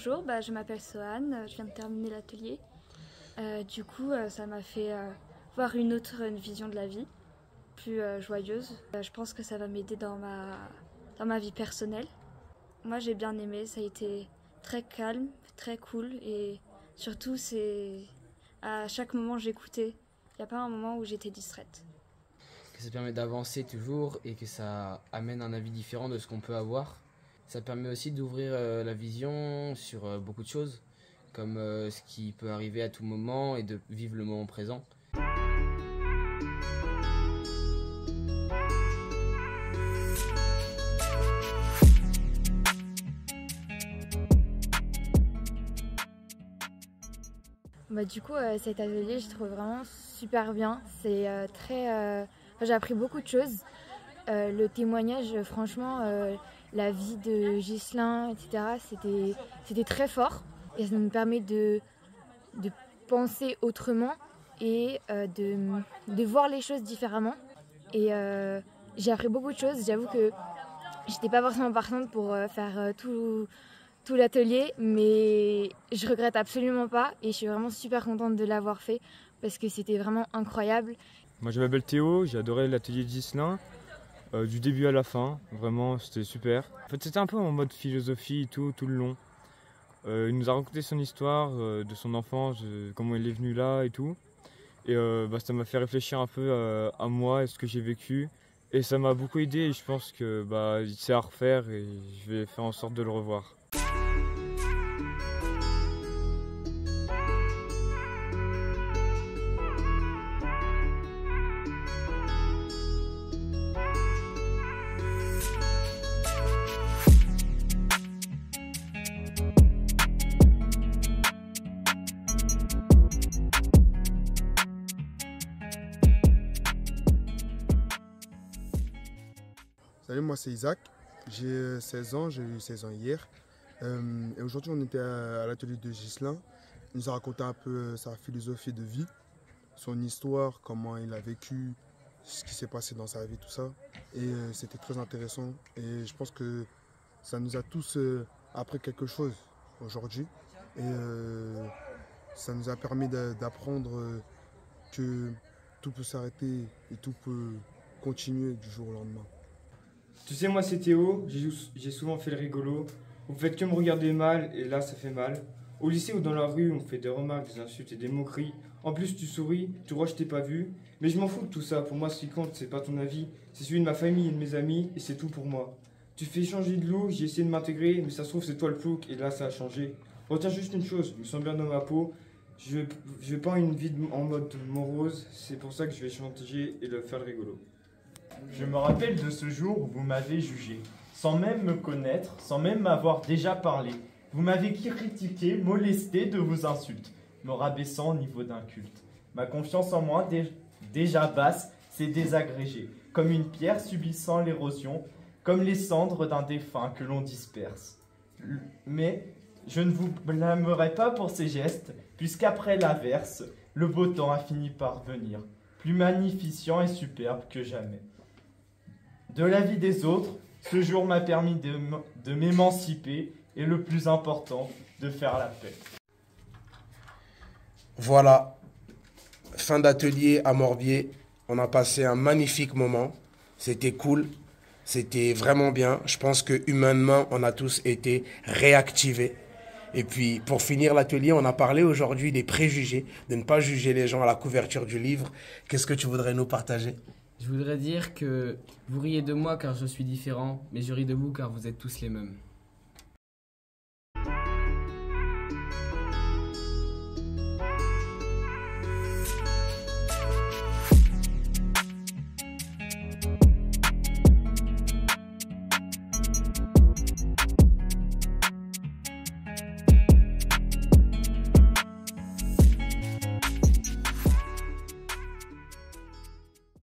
Bonjour, je m'appelle Sohan, je viens de terminer l'atelier. Ça m'a fait voir une autre vision de la vie, plus joyeuse. Je pense que ça va m'aider dans ma vie personnelle. Moi j'ai bien aimé, ça a été très calme, très cool et surtout à chaque moment j'écoutais. Il n'y a pas un moment où j'étais distraite. Que ça permet d'avancer toujours et que ça amène un avis différent de ce qu'on peut avoir. Ça permet aussi d'ouvrir la vision sur beaucoup de choses, comme ce qui peut arriver à tout moment et de vivre le moment présent. Cet atelier, je trouve vraiment super bien. J'ai appris beaucoup de choses. Le témoignage, franchement, la vie de Ghislain, etc., c'était très fort. Et ça nous permet de penser autrement et de voir les choses différemment. Et j'ai appris beaucoup de choses. J'avoue que j'étais pas forcément partante pour faire tout l'atelier, mais je regrette absolument pas et je suis vraiment super contente de l'avoir fait parce que c'était vraiment incroyable. Moi je m'appelle Théo, j'ai adoré l'atelier de Ghislain, du début à la fin, vraiment c'était super. En fait c'était un peu en mode philosophie tout le long. Il nous a raconté son histoire, de son enfance, comment il est venu là et tout. Et ça m'a fait réfléchir un peu à moi et ce que j'ai vécu. Et ça m'a beaucoup aidé et je pense que c'est à refaire et je vais faire en sorte de le revoir. Salut, moi c'est Isaac, j'ai 16 ans, j'ai eu 16 ans hier. Et aujourd'hui on était à l'atelier de Ghislain. Il nous a raconté un peu sa philosophie de vie, son histoire, comment il a vécu, ce qui s'est passé dans sa vie, tout ça. Et c'était très intéressant et je pense que ça nous a tous appris quelque chose aujourd'hui. Et ça nous a permis d'apprendre que tout peut s'arrêter et tout peut continuer du jour au lendemain. Tu sais, moi c'est Théo, j'ai souvent fait le rigolo. Vous faites que me regarder mal et là ça fait mal. Au lycée ou dans la rue, on me fait des remarques, des insultes et des moqueries. En plus tu souris, tu crois que je t'ai pas vu. Mais je m'en fous de tout ça, pour moi ce qui compte c'est pas ton avis. C'est celui de ma famille et de mes amis et c'est tout pour moi. Tu fais changer de look, j'ai essayé de m'intégrer, mais ça se trouve c'est toi le plouc et là ça a changé. Retiens juste une chose, je me sens bien dans ma peau. Je veux pas une vie en mode morose, c'est pour ça que je vais changer et faire le rigolo. Je me rappelle de ce jour où vous m'avez jugé, sans même me connaître, sans même m'avoir déjà parlé. Vous m'avez critiqué, molesté de vos insultes, me rabaissant au niveau d'un culte. Ma confiance en moi, déjà basse, s'est désagrégée, comme une pierre subissant l'érosion, comme les cendres d'un défunt que l'on disperse. Mais je ne vous blâmerai pas pour ces gestes, puisqu'après l'averse, le beau temps a fini par venir, plus magnificent et superbe que jamais. De la vie des autres, ce jour m'a permis de m'émanciper et le plus important, de faire la paix. Voilà, fin d'atelier à Morbier. On a passé un magnifique moment. C'était cool, c'était vraiment bien. Je pense que humainement, on a tous été réactivés. Et puis, pour finir l'atelier, on a parlé aujourd'hui des préjugés, de ne pas juger les gens à la couverture du livre. Qu'est-ce que tu voudrais nous partager ? Je voudrais dire que vous riez de moi car je suis différent, mais je ris de vous car vous êtes tous les mêmes.